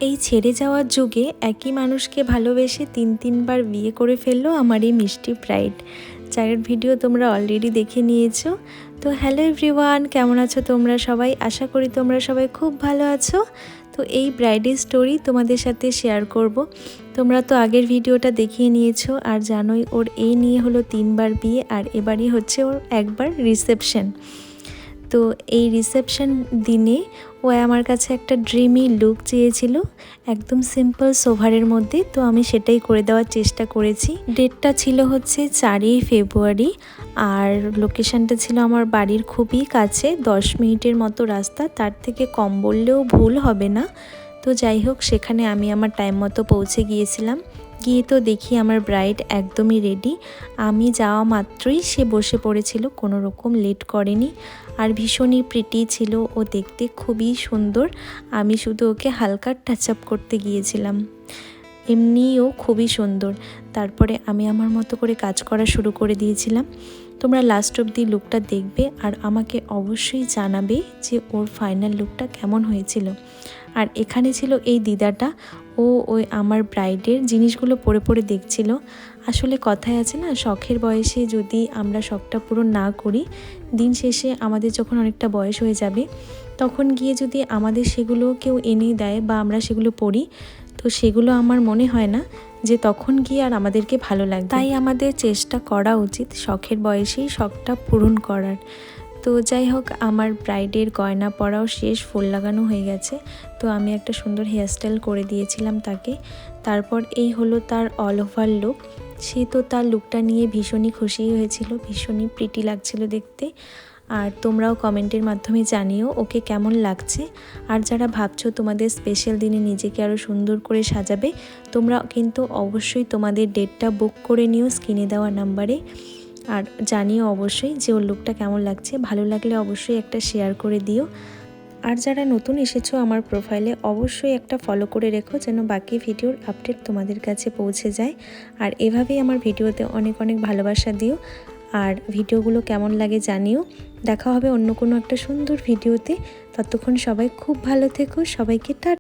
এই ছেড়ে যাওয়ার যুগে একই মানুষকে ভালোবেসে 3বার বিয়ে করে ফেললো আমার এই মিষ্টি ব্রাইড, যার ভিডিও তোমরা অলরেডি দেখে নিয়েছো। তো হ্যালো এভরিওয়ান, কেমন আছো তোমরা সবাই? আশা করি তোমরা সবাই খুব ভালো আছো। তো এই ব্রাইডের স্টোরি তোমাদের সাথে শেয়ার করব। তোমরা তো আগের ভিডিওটা দেখিয়ে নিয়েছো আর জানোই ওর এই নিয়ে হলো 3বার বিয়ে, আর এবারই হচ্ছে ওর একবার রিসেপশন। তো এই রিসেপশন দিনে ও আমার কাছে একটা ড্রিমি লুক চেয়েছিল, একদম সিম্পল সোভারের মধ্যে। তো আমি সেটাই করে দেওয়ার চেষ্টা করেছি। ডেটটা ছিল হচ্ছে 4ই ফেব্রুয়ারি, আর লোকেশনটা ছিল আমার বাড়ির খুবই কাছে, 10 মিনিটের মতো রাস্তা, তার থেকে কম বললেও ভুল হবে না। তো যাই হোক, সেখানে আমি আমার টাইম মতো পৌঁছে গিয়েছিলাম। গিয়ে তো দেখি আমার ব্রাইড একদমই রেডি। আমি যাওয়া মাত্রই সে বসে পড়েছিল, কোনো রকম লেট করেনি, আর ভীষণই প্রিটি ছিল ও, দেখতে খুবই সুন্দর। আমি শুধু ওকে হালকা টাচ আপ করতে গিয়েছিলাম, এমনিও খুবই সুন্দর। তারপরে আমি আমার মতো করে কাজ করা শুরু করে দিয়েছিলাম। তোমরা লাস্ট অবধি লুকটা দেখবে আর আমাকে অবশ্যই জানাবে যে ওর ফাইনাল লুকটা কেমন হয়েছিল। আর এখানে ছিল এই দিদাটা, ওই আমার ব্রাইডের জিনিসগুলো পরে পরে দেখছিল। আসলে কথায় আছে না, শখের বয়সে যদি আমরা শখটা পূরণ না করি, দিন শেষে আমাদের যখন অনেকটা বয়স হয়ে যাবে, তখন গিয়ে যদি আমাদের সেগুলো কেউ এনে দেয় বা আমরা সেগুলো পরি, তো সেগুলো আমার মনে হয় না যে তখন গিয়ে আর আমাদেরকে ভালো লাগবে। তাই আমাদের চেষ্টা করা উচিত শখের বয়সেই শখটা পূরণ করার। তো যাই হোক, আমার ব্রাইডের গয়না পরাও শেষ, ফুল লাগানো হয়ে গেছে। তো আমি একটা সুন্দর হেয়ারস্টাইল করে দিয়েছিলাম তাকে। তারপর এই হলো তার অল ওভার লুক। সে তো তার লুকটা নিয়ে ভীষণই খুশি হয়েছিল, ভীষণই প্রিটি লাগছিল দেখতে। আর তোমরাও কমেন্টের মাধ্যমে জানিও ওকে কেমন লাগছে। আর যারা ভাবছো তোমাদের স্পেশাল দিনে নিজেকে আরও সুন্দর করে সাজাবে, তোমরা কিন্তু অবশ্যই তোমাদের ডেটটা বুক করে নিও স্ক্রিনে দেওয়া নাম্বারে। আর জানিও অবশ্যই যে ওর লুকটা কেমন লাগছে। ভালো লাগলে অবশ্যই একটা শেয়ার করে দিও। আর যারা নতুন এসেছো আমার প্রোফাইলে, অবশ্যই একটা ফলো করে রেখো, যেন বাকি ভিডিওর আপডেট তোমাদের কাছে পৌঁছে যায়। আর এভাবেই আমার ভিডিওতে অনেক অনেক ভালোবাসা দিও, আর ভিডিওগুলো কেমন লাগে জানিও। দেখা হবে অন্য কোনো একটা সুন্দর ভিডিওতে। ততক্ষণ সবাই খুব ভালো থেকো, সবাইকে টাটা।